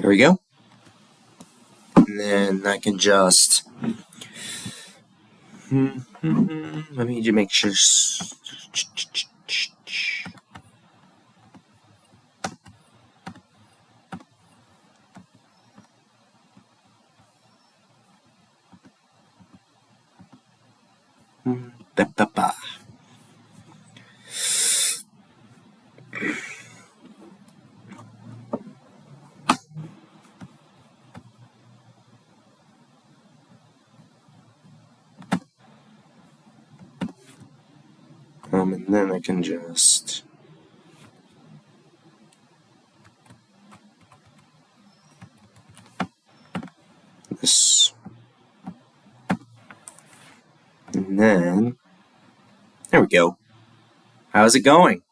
There we go. And then I can just... Let me just make sure... and then I can just... this. And then... There we go. How's it going?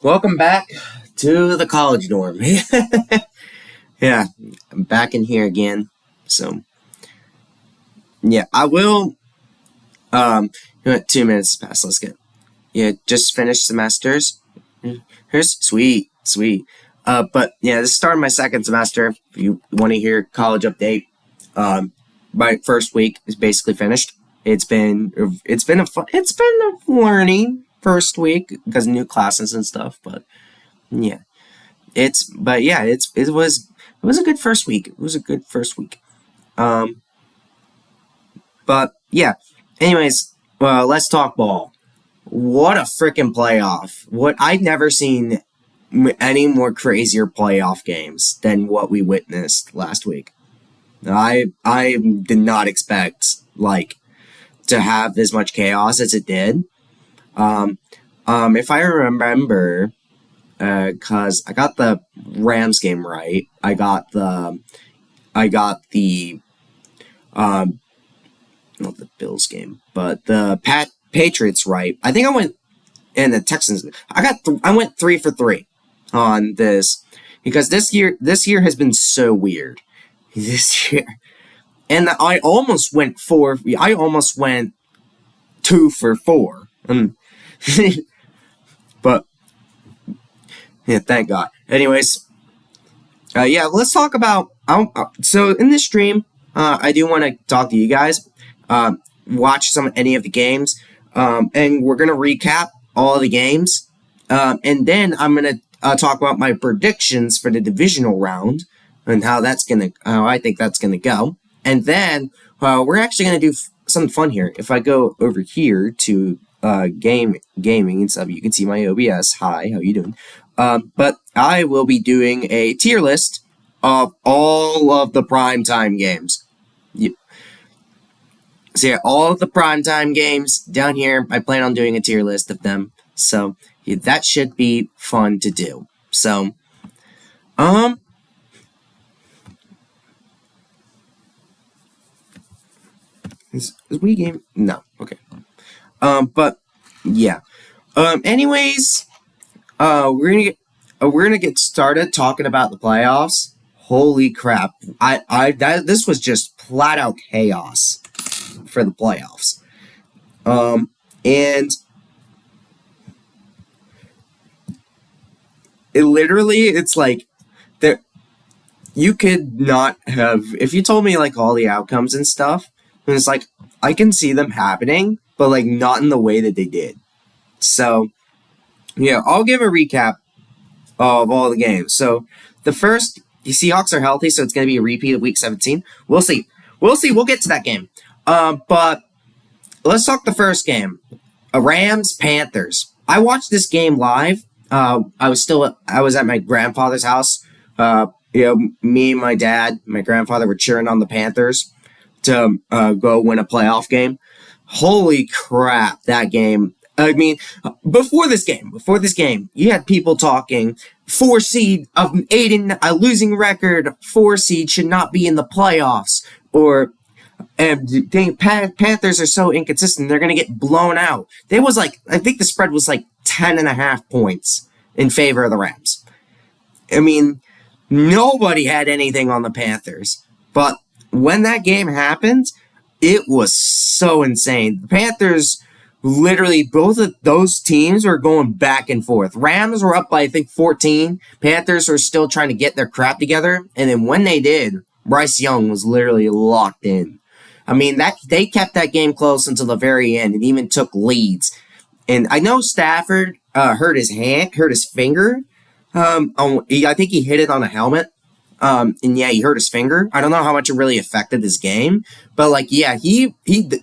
Welcome back to the college dorm. Yeah, I'm back in here again. So, yeah, I will... 2 minutes past. Let's get... Yeah, just finished semesters. Here's sweet. But yeah, this is starting my second semester. If you want to hear college update, my first week is basically finished. It's been a learning first week because of new classes and stuff. But yeah, it was a good first week. But yeah. Anyways, let's talk ball. What a freaking playoff! I've never seen any more crazier playoff games than what we witnessed last week. I did not expect to have this much chaos as it did. If I remember, cause I got the Rams game right. I got the not the Bills game, but the Patriots right. I think I went in the Texans. I went 3 for 3 on this because this year has been so weird. This year, and I almost went 2 for 4. But yeah, thank God. Anyways, yeah, let's talk about. So in this stream, I do want to talk to you guys. Watch any of the games, and we're gonna recap all the games, and then I'm gonna talk about my predictions for the divisional round and how I think that's gonna go, and then we're actually gonna do something fun here. If I go over here to gaming and stuff, you can see my OBS. Hi, how you doing? But I will be doing a tier list of all of the primetime games. So yeah, all of the primetime games down here, I plan on doing a tier list of them. So yeah, that should be fun to do. So, is we game? No, okay. But yeah. Anyways, we're gonna get started talking about the playoffs. Holy crap! This was just flat out chaos for the playoffs. And it's like that you could not have, if you told me all the outcomes and stuff, and it's like I can see them happening, but not in the way that they did. So yeah, I'll give a recap of all the games. So the first, the Seahawks are healthy, so it's going to be a repeat of Week 17. We'll see. We'll get to that game. But let's talk the first game. Rams-Panthers. I watched this game live. I was at my grandfather's house. Me and my dad, my grandfather were cheering on the Panthers to go win a playoff game. Holy crap, that game. I mean, before this game, you had people talking 4 seed of Aiden, a losing record, 4 seed should not be in the playoffs, or Panthers are so inconsistent, they're going to get blown out. There was I think the spread was 10.5 points in favor of the Rams. I mean, nobody had anything on the Panthers. But when that game happened, it was so insane. The Panthers literally both of those teams were going back and forth. Rams were up by, I think, 14. Panthers were still trying to get their crap together. And then when they did, Bryce Young was literally locked in. I mean, that they kept that game close until the very end and even took leads. And I know Stafford hurt his finger. I think he hit it on a helmet. And yeah, he hurt his finger. I don't know how much it really affected his game, but like, yeah,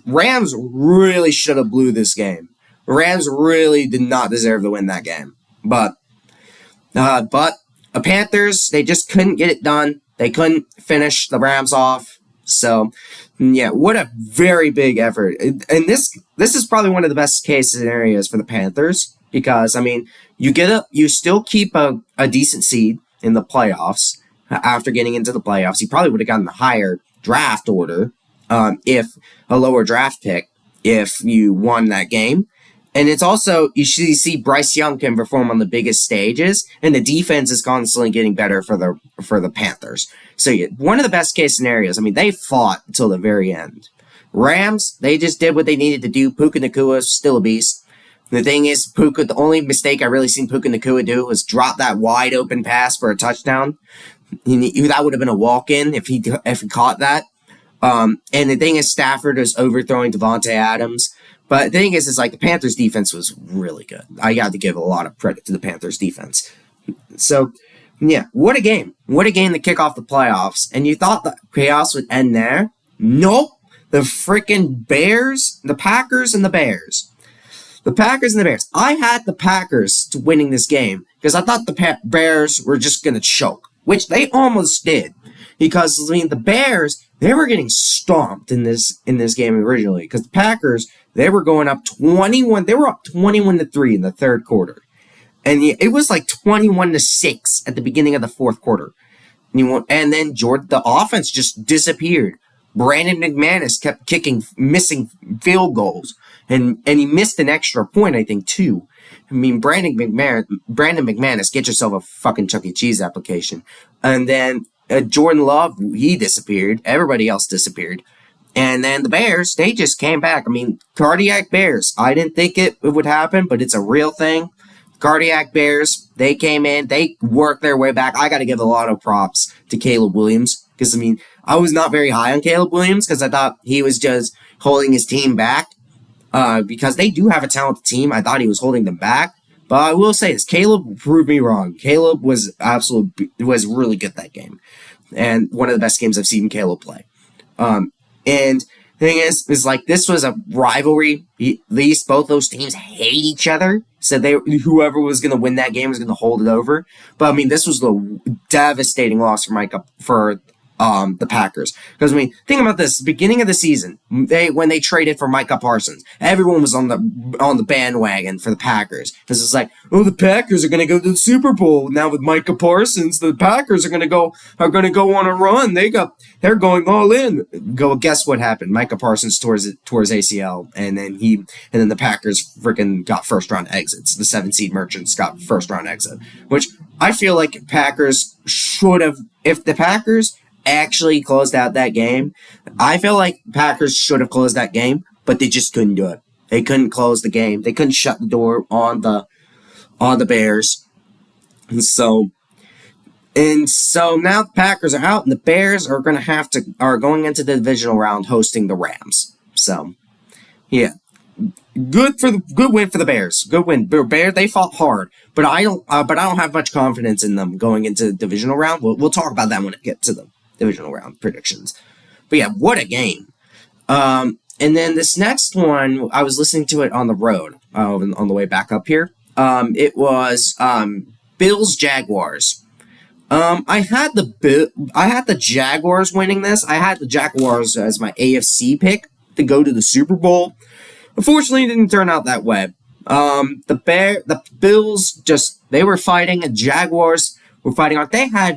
Rams really should have blew this game. Rams really did not deserve to win that game. But the Panthers, they just couldn't get it done. They couldn't finish the Rams off. So, yeah, what a very big effort. And this is probably one of the best case scenarios for the Panthers because, I mean, you still keep a decent seed in the playoffs after getting into the playoffs. You probably would have gotten a higher draft order if a lower draft pick if you won that game. And it's also, you see Bryce Young can perform on the biggest stages, and the defense is constantly getting better for the Panthers. So yeah, one of the best case scenarios. I mean, they fought until the very end. Rams, they just did what they needed to do. Puka Nacua is still a beast. The thing is, the only mistake I really seen Puka Nacua do was drop that wide open pass for a touchdown. That would have been a walk-in if he caught that. And the thing is, Stafford is overthrowing Devontae Adams. But the thing is like the Panthers defense was really good. I got to give a lot of credit to the Panthers defense. So, yeah, what a game. What a game to kick off the playoffs. And you thought the chaos would end there? Nope. The freaking Bears, the Packers, and the Bears. The Packers and the Bears. I had the Packers to winning this game because I thought the Bears were just going to choke, which they almost did. Because, I mean, the Bears, they were getting stomped in this game originally. Because the Packers, they were going up 21. They were up 21-3 in the third quarter. And it was like 21-6 at the beginning of the fourth quarter. And then the offense just disappeared. Brandon McManus kept missing field goals. And he missed an extra point, I think, too. I mean, Brandon McManus, get yourself a fucking Chuck E. Cheese application. And then Jordan Love, he disappeared. Everybody else disappeared. And then the Bears, they just came back. I mean, cardiac Bears. I didn't think it would happen, but it's a real thing. Cardiac Bears, they came in. They worked their way back. I got to give a lot of props to Caleb Williams. Because, I mean, I was not very high on Caleb Williams because I thought he was just holding his team back. Because they do have a talented team. I thought he was holding them back. But I will say this, Caleb proved me wrong. Caleb was really good that game. And one of the best games I've seen Caleb play. And the thing is like this was a rivalry. At least both those teams hate each other. So whoever was going to win that game was going to hold it over. But I mean, this was the devastating loss for the Packers. Because, I mean, think about this. Beginning of the season, when they traded for Micah Parsons, everyone was on the bandwagon for the Packers. Because it's like, oh, the Packers are going to go to the Super Bowl. Now with Micah Parsons, the Packers are going to go on a run. They're going all in. Guess what happened? Micah Parsons tore his ACL, and then the Packers freaking got first round exits. The 7-seed Merchants got first round exit, which I feel like Packers should have. If the Packers actually closed out that game, I feel like Packers should have closed that game, but they just couldn't do it. They couldn't close the game. They couldn't shut the door on the Bears. And so now the Packers are out, and the Bears are going into the divisional round hosting the Rams. So, yeah. Good win for the Bears. Good win. Bears, they fought hard, but I don't have much confidence in them going into the divisional round. We'll talk about that when it gets to the divisional round predictions. But yeah, what a game. And then this next one, I was listening to it on the road on the way back up here. It was Bills Jaguars. I had the Jaguars winning this. I had the Jaguars as my AFC pick to go to the Super Bowl. Unfortunately, it didn't turn out that way. The Bills they were fighting, and Jaguars were fighting on.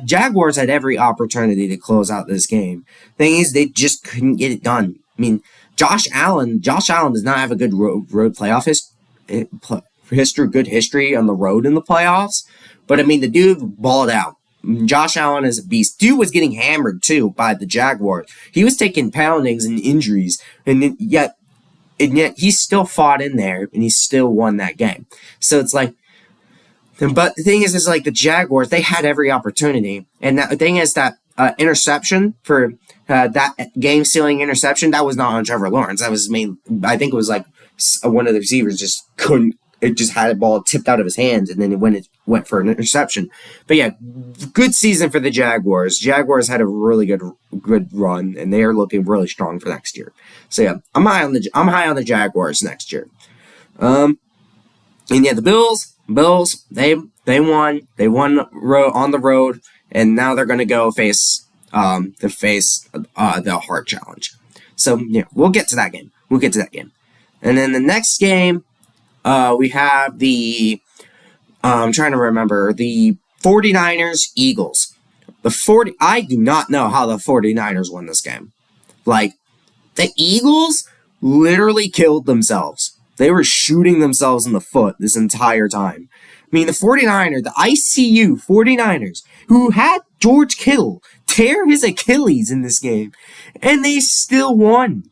Jaguars had every opportunity to close out this game. Thing is, they just couldn't get it done. I mean, Josh Allen does not have a good road playoff history on the road in the playoffs. But I mean, the dude balled out. Josh Allen is a beast. Dude was getting hammered too by the Jaguars. He was taking poundings and injuries, and yet and yet he still fought in there and he still won that game. So it's like, but the thing is like the Jaguars, they had every opportunity. And the thing is that interception for that game-sealing interception, that was not on Trevor Lawrence. That was I think it was like one of the receivers just couldn't, it just had a ball tipped out of his hands and then it went for an interception. But yeah, good season for the Jaguars. Jaguars had a really good run and they are looking really strong for next year. So yeah, I'm high on the Jaguars next year. And yeah, the Bills, they won on the road, and now they're gonna go face the Hart Challenge. So yeah, we'll get to that game. And then the next game, we have the I'm trying to remember the 49ers Eagles. I do not know how the 49ers won this game. Like, the Eagles literally killed themselves. They were shooting themselves in the foot this entire time. I mean, the 49ers, the ICU 49ers, who had George Kittle tear his Achilles in this game, and they still won.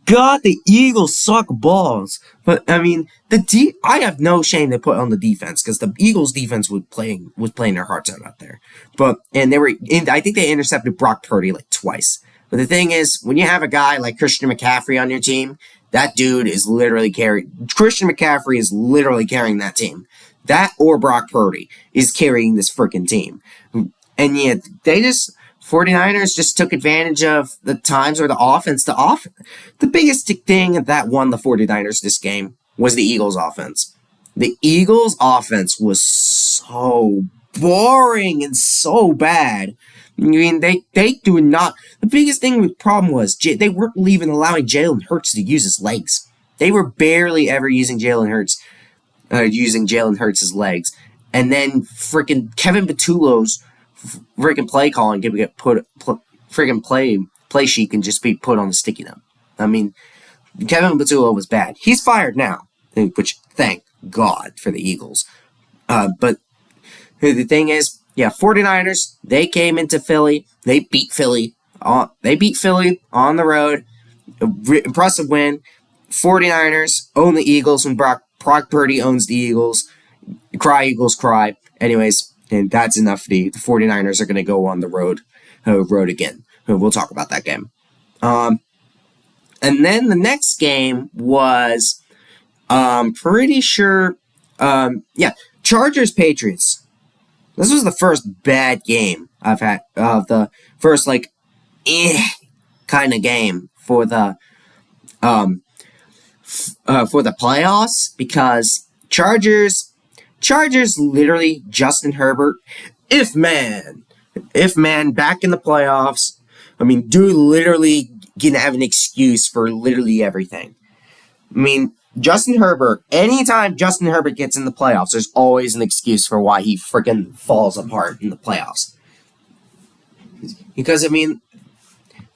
God, the Eagles suck balls. But, I mean, I have no shame to put on the defense, because the Eagles' defense was playing their hearts out there. I think they intercepted Brock Purdy like twice. But the thing is, when you have a guy like Christian McCaffrey on your team, that dude is literally Christian McCaffrey is literally carrying that team. That or Brock Purdy is carrying this freaking team. And yet, 49ers just took advantage of the times where the biggest thing that won the 49ers this game was the Eagles' offense. The Eagles' offense was so boring and so bad. I mean, they do not. The biggest problem was they weren't even allowing Jalen Hurts to use his legs. They were barely ever using Jalen Hurts' legs. And then freaking Kevin Patullo's freaking play calling can get freaking play sheet can just be put on the sticky note. I mean, Kevin Patullo was bad. He's fired now, which thank God for the Eagles. But the thing is, yeah, 49ers, they came into Philly. They beat Philly. On the road. Impressive win. 49ers own the Eagles when Brock Purdy owns the Eagles. Cry, Eagles, cry. Anyways, and that's enough. The 49ers are going to go on the road again. We'll talk about that game. And then the next game was, pretty sure, Chargers-Patriots. This was the first bad game I've had, the first, kind of game for the playoffs, because Chargers literally, Justin Herbert, if man, back in the playoffs. I mean, dude literally gonna have an excuse for literally everything. I mean, Justin Herbert, anytime Justin Herbert gets in the playoffs, there's always an excuse for why he freaking falls apart in the playoffs. Because, the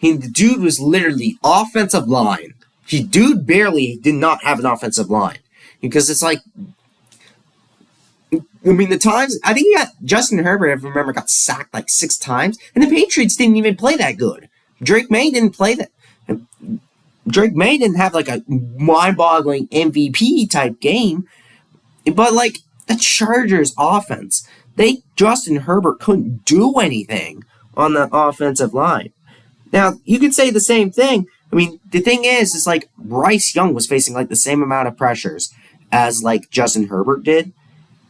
dude was literally offensive line. Dude barely did not have an offensive line. Because it's like, the times, I think Justin Herbert, if I remember, got sacked like 6 times, and the Patriots didn't even play that good. Drake May didn't play that. Drake May didn't have like a mind-boggling MVP type game, but like the Chargers offense, Justin Herbert couldn't do anything on the offensive line. Now, you could say the same thing. The thing is like Bryce Young was facing like the same amount of pressures as like Justin Herbert did,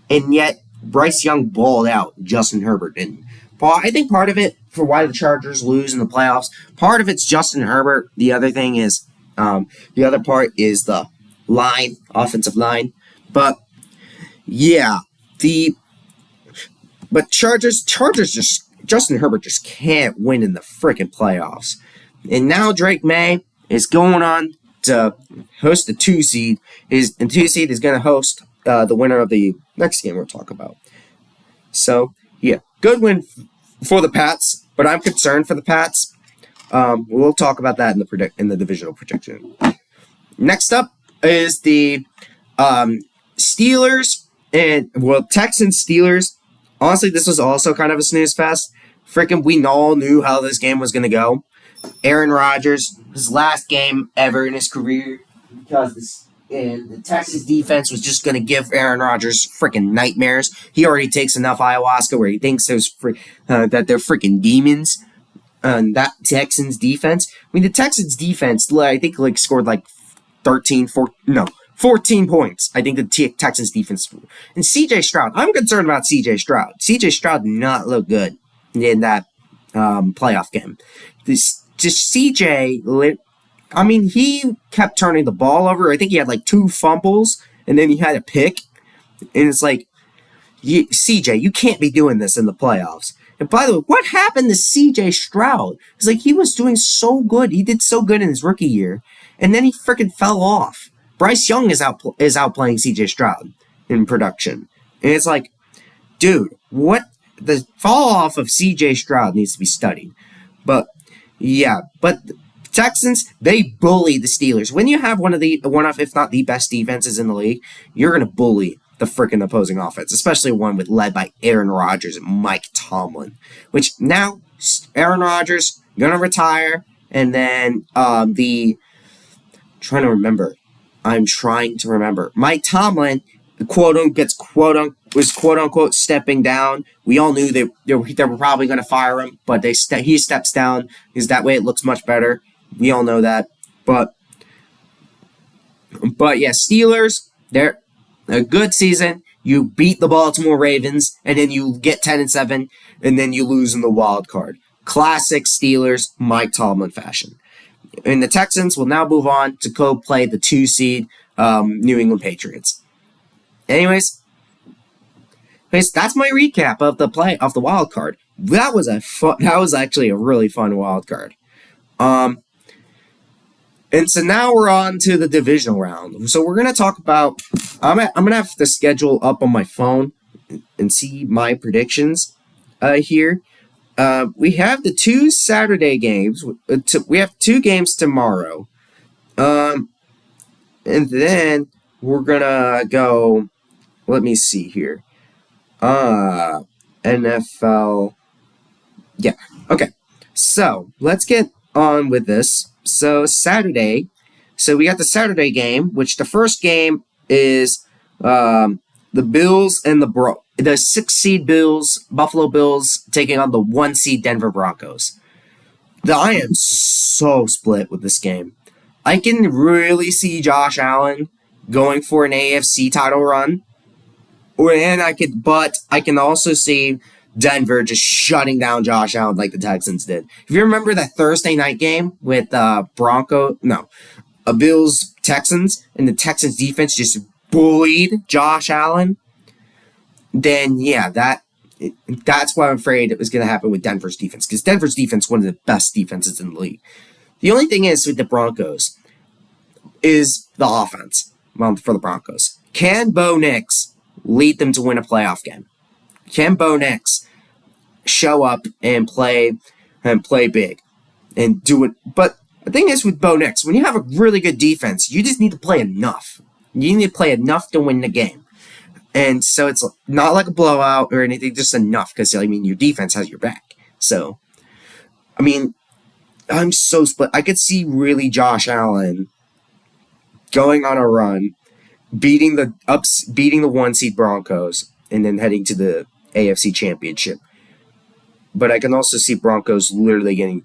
and yet Bryce Young balled out. Justin Herbert didn't. I think part of it for why the Chargers lose in the playoffs, part of it's Justin Herbert. The other thing is, the other part is the offensive line. But yeah, Chargers Justin Herbert just can't win in the freaking playoffs. And now Drake May is going on to host the 2 seed. The 2 seed is going to host the winner of the next game we'll talk about. So yeah, good win for the Pats, but I'm concerned for the Pats. We'll talk about that in the divisional prediction. Next up is the Texans Steelers. Honestly, this was also kind of a snooze fest. We all knew how this game was going to go. Aaron Rodgers, his last game ever in his career, because the Texas defense was just going to give Aaron Rodgers freaking nightmares. He already takes enough ayahuasca where he thinks that they're freaking demons. That Texans defense. I mean, the Texans defense, I think, scored 14 points. I think the Texans defense. And CJ Stroud, I'm concerned about CJ Stroud. CJ Stroud did not look good in that playoff game. CJ, I mean, he kept turning the ball over. I think he had 2 fumbles, and then he had a pick. And it's CJ, you can't be doing this in the playoffs. And by the way, what happened to CJ Stroud? It's he was doing so good. He did so good in his rookie year, and then he freaking fell off. Bryce Young is outplaying CJ Stroud in production. And it's dude, what? The fall off of CJ Stroud needs to be studied. But the Texans, they bully the Steelers. When you have one of, if not the best defenses in the league, you're going to bully the freaking opposing offense, especially one led by Aaron Rodgers and Mike Tomlin. Which now, Aaron Rodgers going to retire, and then I'm trying to remember. Mike Tomlin, was quote unquote stepping they all knew they were probably going to fire him, but he steps down because that way it looks much better. We all know that. But yeah, Steelers, they're a good season. You beat the Baltimore Ravens, and then you get 10-7, and then you lose in the wild card. Classic Steelers, Mike Tomlin fashion. And the Texans will now move on to go play the 2 seed New England Patriots. Anyways, that's my recap of the wild card. That was actually a really fun wild card. And so now we're on to the divisional round. So we're gonna talk about. I'm gonna have the schedule up on my phone and see my predictions here. We have the 2 Saturday games. We have 2 games tomorrow. And then we're gonna go. Let me see here. NFL. Yeah. Okay. So let's get on with this. So Saturday. So we got the Saturday game, which the first game is the Bills and the 6 seed Buffalo Bills taking on the 1 seed Denver Broncos. I am so split with this game. I can really see Josh Allen going for an AFC title run. But I can also see Denver just shutting down Josh Allen like the Texans did. If you remember that Thursday night game with Bills Texans, and the Texans defense just bullied Josh Allen, then yeah, that's why I'm afraid it was going to happen with Denver's defense, because Denver's defense is one of the best defenses in the league. The only thing is with the Broncos is the offense. Well, for the Broncos, can Bo Nix lead them to win a playoff game? Can Bo Nix show up and play big and do it? But the thing is with Bo Nix, when you have a really good defense, you just need to play enough. You need to play enough to win the game. And so it's not like a blowout or anything, just enough, because, your defense has your back. So, I'm so split. I could see really Josh Allen going on a run, beating the 1 seed Broncos, and then heading to the AFC Championship. But I can also see Broncos literally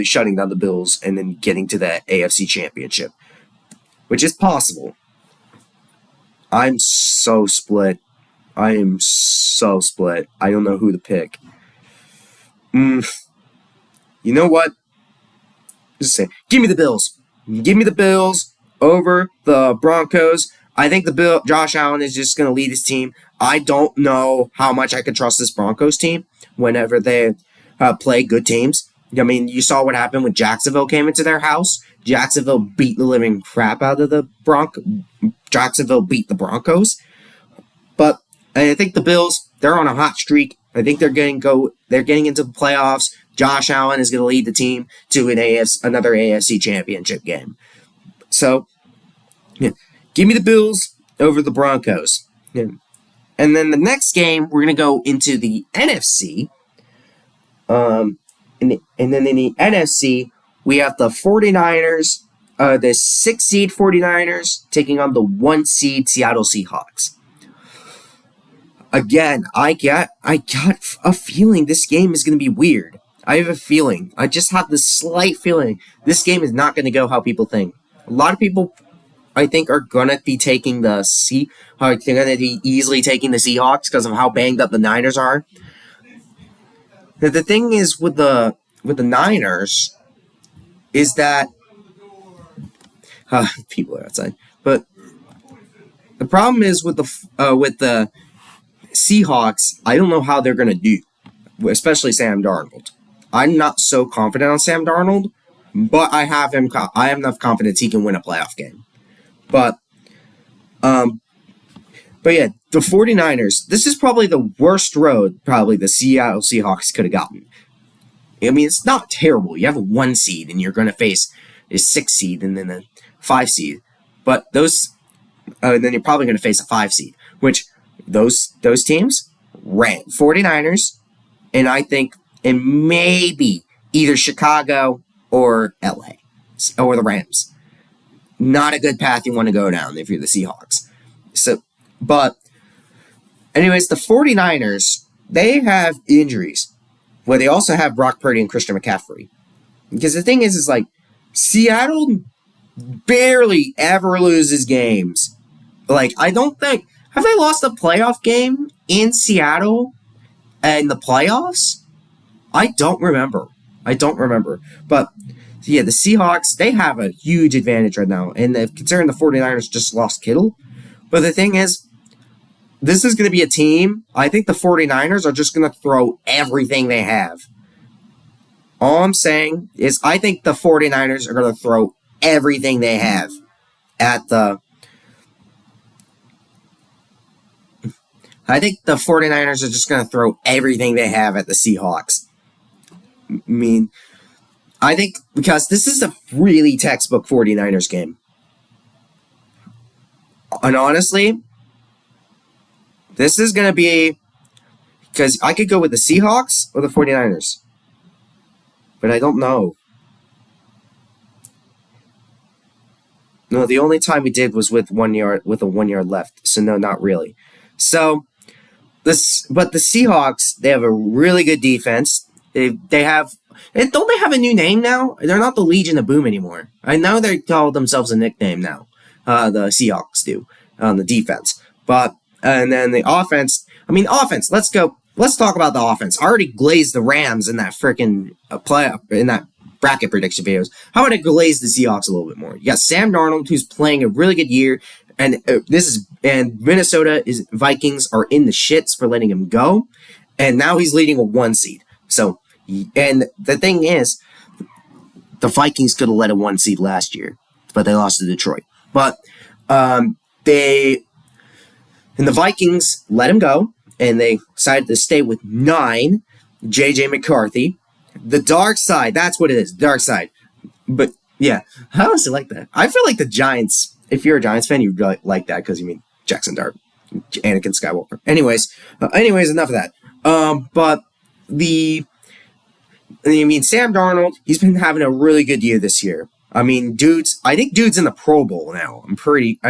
shutting down the Bills and then getting to the AFC Championship, which is possible. I'm so split. I am so split. I don't know who to pick. You know what? Just say, give me the Bills. Give me the Bills over the Broncos. I think Josh Allen is just going to lead his team. I don't know how much I can trust this Broncos team whenever they play good teams. You saw what happened when Jacksonville came into their house. Jacksonville beat the living crap out of the Broncos. Jacksonville beat the Broncos. But I think the Bills, they're on a hot streak. I think they're getting into the playoffs. Josh Allen is going to lead the team to another AFC Championship game. So, yeah. Give me the Bills over the Broncos. Yeah. And then the next game, we're going to go into the NFC. And then in the NFC, we have the 49ers, the 6 seed 49ers taking on the 1 seed Seattle Seahawks. Again, I got a feeling this game is going to be weird. I have a feeling. I just have this slight feeling this game is not going to go how people think. A lot of people, I think, are going to be taking they're going to be easily taking the Seahawks because of how banged up the Niners are. The thing is with the Niners is that people are outside, but the problem is with the Seahawks. I don't know how they're going to do, especially Sam Darnold. I'm not so confident on Sam Darnold, but I have enough confidence he can win a playoff game. But yeah, the 49ers, this is probably the worst road probably the Seattle Seahawks could have gotten. I mean, it's not terrible. You have a 1 seed and you're going to face a 6 seed and then a 5 seed. But then you're probably going to face a 5 seed, which those teams, 49ers, and I think, and maybe either Chicago or LA or the Rams. Not a good path you want to go down if you're the Seahawks. But anyways, the 49ers, they have injuries. Well, they also have Brock Purdy and Christian McCaffrey. Because the thing is like, Seattle barely ever loses games. Like, I don't think, have they lost a playoff game in Seattle in the playoffs? I don't remember. But yeah, the Seahawks, they have a huge advantage right now. And considering the 49ers just lost Kittle. But the thing is, this is going to be a team. I think the 49ers are just going to throw everything they have. All I'm saying is I think the 49ers are going to throw everything they have at the... I think the 49ers are just going to throw everything they have at the Seahawks. I mean, I think because this is a really textbook 49ers game. And honestly, this is going to be... Because I could go with the Seahawks or the 49ers. But I don't know. No, the only time we did was with 1 yard, with a 1 yard left. So no, not really. So, but the Seahawks, they have a really good defense. They have... And don't they have a new name now? They're not the Legion of Boom anymore. I know they call themselves a nickname now. The Seahawks do on the defense. But, and then the offense, offense, let's go. Let's talk about the offense. I already glazed the Rams in that freaking playoff, in that bracket prediction videos. How about I glaze the Seahawks a little bit more? You got Sam Darnold, who's playing a really good year, and Vikings are in the shits for letting him go, and now he's leading a 1 seed. So, and the thing is, the Vikings could have led a 1 seed last year, but they lost to Detroit. But the Vikings let him go, and they decided to stay with 9, J.J. McCarthy. The dark side, that's what it is, dark side. But, yeah, I honestly like that. I feel like the Giants, if you're a Giants fan, you'd really like that, because you mean Jackson Dart, Anakin Skywalker. Anyways, enough of that. But Sam Darnold, he's been having a really good year this year. I think dude's in the Pro Bowl now. I'm pretty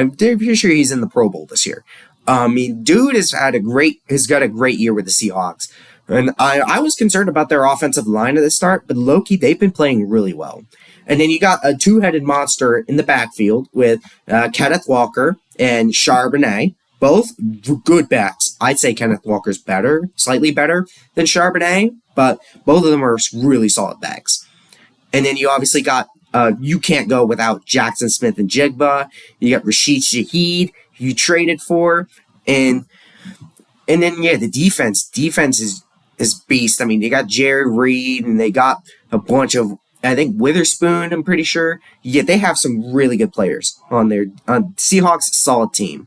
sure he's in the Pro Bowl this year. Dude has got a great year with the Seahawks. And I was concerned about their offensive line at the start, but low-key, they've been playing really well. And then you got a two-headed monster in the backfield with Kenneth Walker and Charbonnet, both good backs. I'd say Kenneth Walker's better, slightly better than Charbonnet, but both of them are really solid backs. And then you obviously got, you can't go without Jackson Smith and Jigba. You got Rashid Shaheed, who you traded for. And then, yeah, the defense is beast. They got Jerry Reed, and they got a bunch of, I think, Witherspoon, I'm pretty sure. Yeah, they have some really good players on their Seahawks, solid team.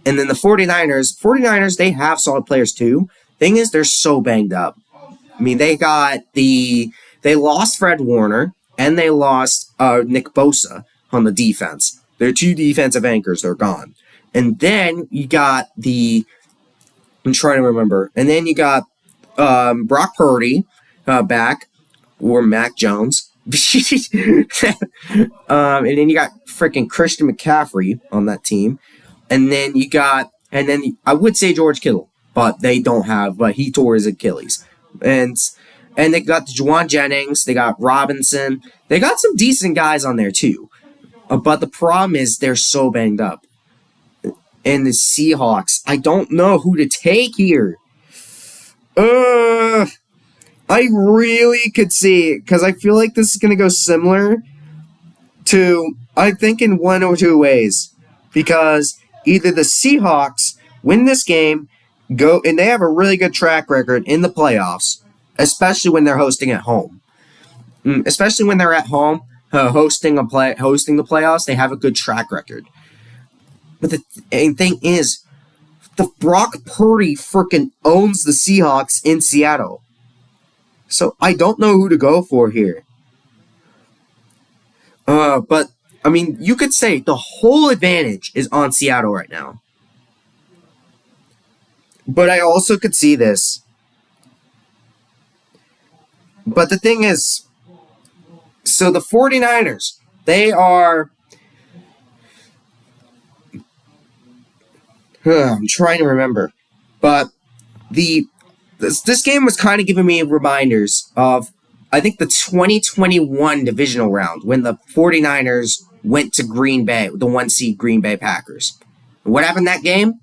And then the 49ers, they have solid players too. Thing is, they're so banged up. They lost Fred Warner, and they lost Nick Bosa on the defense. Their 2 defensive anchors, they're gone. And then you got I'm trying to remember. And then you got Brock Purdy back, or Mac Jones. And then you got freaking Christian McCaffrey on that team. And then I would say George Kittle, but they don't have, but he tore his Achilles. And they got Juwan Jennings, they got Robinson, they got some decent guys on there too. But the problem is they're so banged up. And the Seahawks, I don't know who to take here. I really could see it, because I feel like this is going to go similar to, I think, in one or two ways. Because either the Seahawks win this game, and they have a really good track record in the playoffs, especially when they're hosting at home. Especially when they're at home, hosting the playoffs, they have a good track record. But the thing is, the Brock Purdy freaking owns the Seahawks in Seattle. So I don't know who to go for here. But, I mean, you could say the whole advantage is on Seattle right now. But I also could see this. But the thing is, so the 49ers, they are... I'm trying to remember. But this game was kind of giving me reminders of, I think, the 2021 divisional round when the 49ers went to Green Bay, the 1-seed Green Bay Packers. What happened in that game?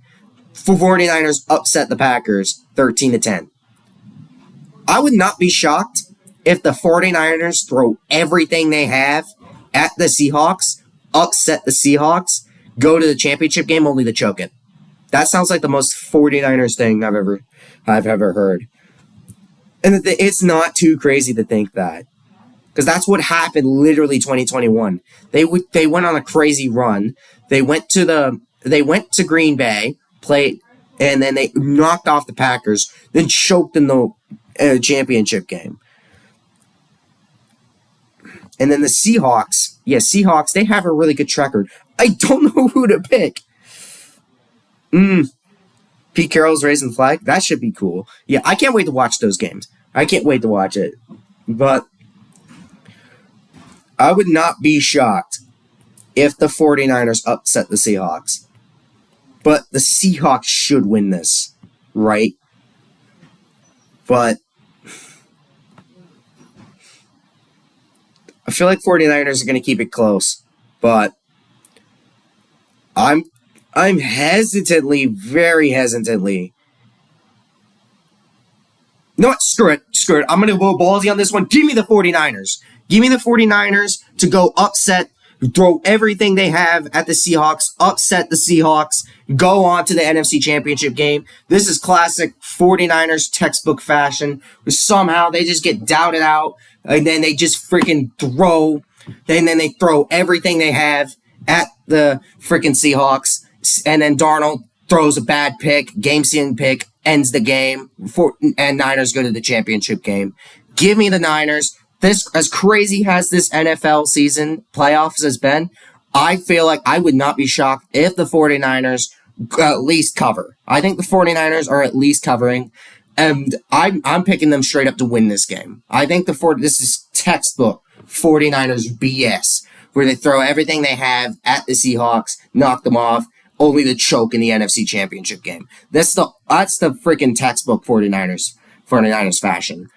The 49ers upset the Packers 13-10. I would not be shocked if the 49ers throw everything they have at the Seahawks, upset the Seahawks, go to the championship game only to choke it. That sounds like the most 49ers thing I've ever heard. And it's not too crazy to think that. Because that's what happened literally 2021. They went on a crazy run. They went to Green Bay, played, and then they knocked off the Packers, then choked in the championship game. And then the Seahawks, they have a really good track record. I don't know who to pick. Pete Carroll's raising the flag. That should be cool. Yeah, I can't wait to watch those games. I can't wait to watch it. But I would not be shocked if the 49ers upset the Seahawks. But the Seahawks should win this, right? But I feel like 49ers are going to keep it close. But I'm hesitantly, very hesitantly. You know what? Screw it. I'm going to go ballsy on this one. Give me the 49ers. Give me the 49ers to go upset, throw everything they have at the Seahawks, upset the Seahawks, go on to the NFC Championship game. This is classic 49ers textbook fashion. Somehow they just get doubted out, and then they just freaking throw, and then they throw everything they have at the freaking Seahawks. And then Darnold throws a bad pick, game-sealing pick, ends the game, and Niners go to the championship game. Give me the Niners. This, as crazy as this NFL season playoffs has been, I feel like I would not be shocked if the 49ers at least cover. I think the 49ers are at least covering, and I'm picking them straight up to win this game. I think this is textbook 49ers BS, where they throw everything they have at the Seahawks, knock them off, only to choke in the NFC Championship game. That's the freaking textbook 49ers fashion.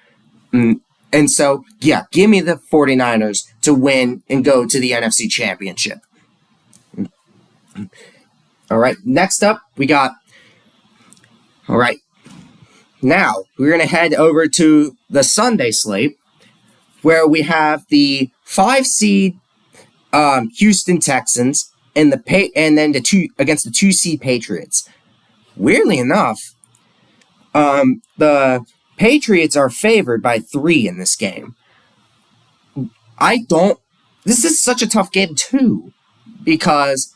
And so, yeah, give me the 49ers to win and go to the NFC Championship. All right, next up, we got... All right, now we're going to head over to the Sunday slate, where we have the 5-seed Houston Texans and then against the 2-seed Patriots. Weirdly enough, the Patriots are favored by 3 in this game. This is such a tough game too, because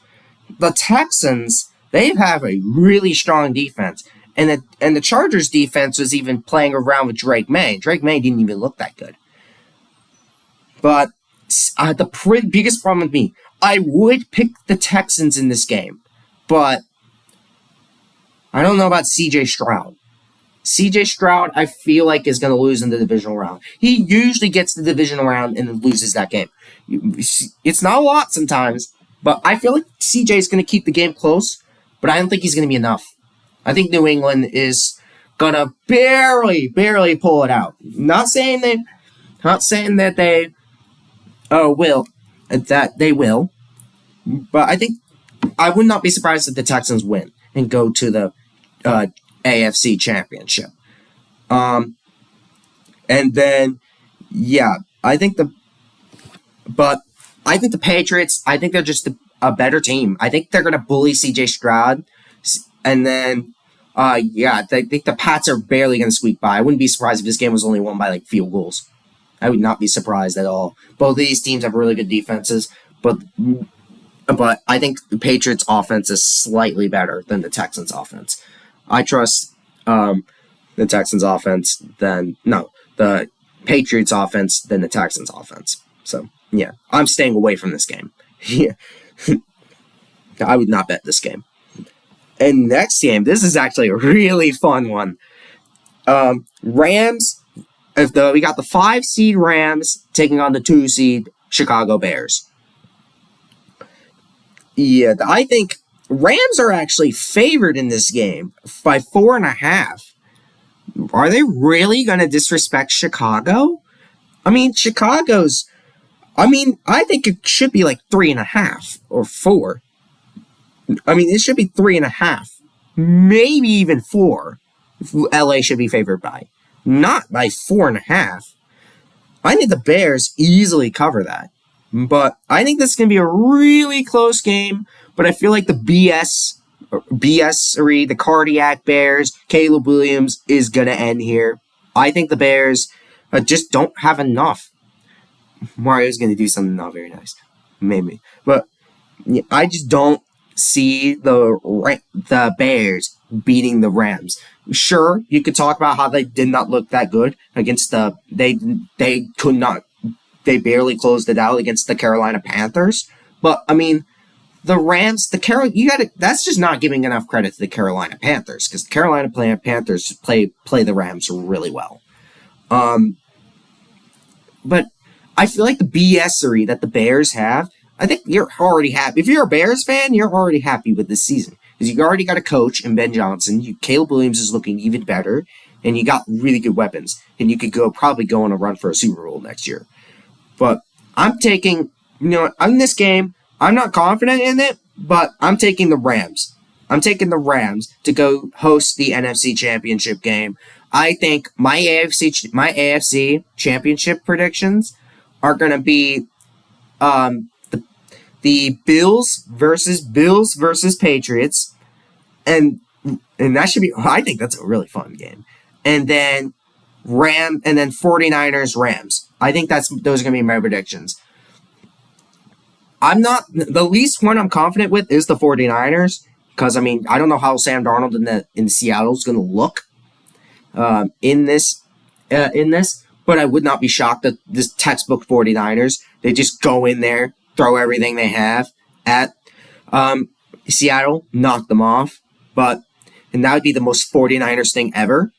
the Texans, they have a really strong defense, and the Chargers defense was even playing around with Drake May. Drake May didn't even look that good. But the biggest problem with me, I would pick the Texans in this game, but I don't know about CJ Stroud. CJ Stroud, I feel like, is going to lose in the divisional round. He usually gets the divisional round and then loses that game. It's not a lot sometimes, but I feel like CJ is going to keep the game close, but I don't think he's going to be enough. I think New England is going to barely pull it out. Not saying that they will, but I think I would not be surprised if the Texans win and go to the AFC Championship. And then, yeah, I think the Patriots, I think they're just a better team. I think they're going to bully CJ Stroud. And then, I think the Pats are barely going to squeak by. I wouldn't be surprised if this game was only won by, field goals. I would not be surprised at all. Both of these teams have really good defenses, but I think the Patriots' offense is slightly better than the Texans' offense. I trust the Patriots' offense than the Texans' offense. So, yeah, I'm staying away from this game. Yeah. I would not bet this game. And next game, this is actually a really fun one. Rams, we got the 5-seed Rams taking on the 2-seed Chicago Bears. Yeah, I think Rams are actually favored in this game by 4.5. Are they really going to disrespect Chicago? I mean, I think it should be 3.5 or 4. I mean, it should be 3.5, maybe even 4. LA should be favored by, not by 4.5. I think the Bears easily cover that. But I think this is going to be a really close game. But I feel like the BS-ery, the cardiac Bears, Caleb Williams is going to end here. I think the Bears just don't have enough. Mario's going to do something not very nice. Maybe. But I just don't see the Bears beating the Rams. Sure, you could talk about how they did not look that good against they could not. They barely closed it out against the Carolina Panthers. But, I mean, the Rams, that's just not giving enough credit to the Carolina Panthers, because the Carolina Panthers play the Rams really well. But I feel like the BS-ery that the Bears have, I think you're already happy. If you're a Bears fan, you're already happy with this season, because you already got a coach in Ben Johnson. Caleb Williams is looking even better, and you got really good weapons, and you could probably go on a run for a Super Bowl next year. But I'm taking, in this game, I'm not confident in it, but I'm taking the Rams. I'm taking the Rams to go host the NFC Championship game. I think my AFC Championship predictions are going to be the Bills versus Patriots, and that should be. I think that's a really fun game. And then 49ers Rams. I think those are going to be my predictions. The least one I'm confident with is the 49ers, because, I don't know how Sam Darnold in Seattle is going to look in this, but I would not be shocked that this textbook 49ers, they just go in there, throw everything they have at Seattle, knock them off, and that would be the most 49ers thing ever,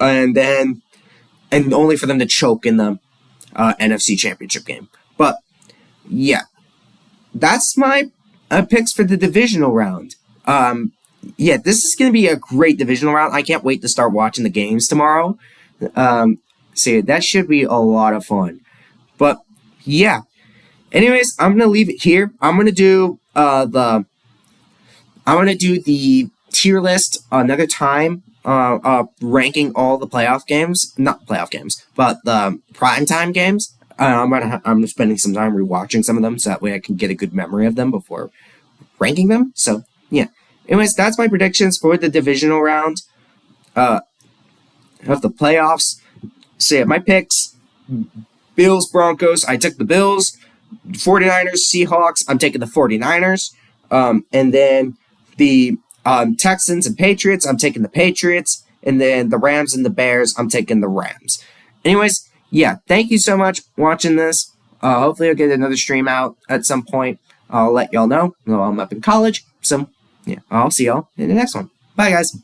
and only for them to choke in the NFC Championship game. But, yeah, that's my picks for the divisional round. This is going to be a great divisional round. I can't wait to start watching the games tomorrow. So that should be a lot of fun. But, yeah. Anyways, I'm going to leave it here. I'm going to do the tier list another time. Ranking all the playoff games, not playoff games, but the primetime games. I'm spending some time rewatching some of them, so that way I can get a good memory of them before ranking them. So yeah. Anyways, that's my predictions for the divisional round of the playoffs. So yeah, my picks: Bills, Broncos. I took the Bills. 49ers, Seahawks. I'm taking the 49ers. And then the Texans and Patriots, I'm taking the Patriots. And then the Rams and the Bears, I'm taking the Rams. Anyways, yeah, thank you so much for watching this. Hopefully I'll get another stream out at some point. I'll let y'all know. I'm up in college. So, yeah, I'll see y'all in the next one. Bye, guys.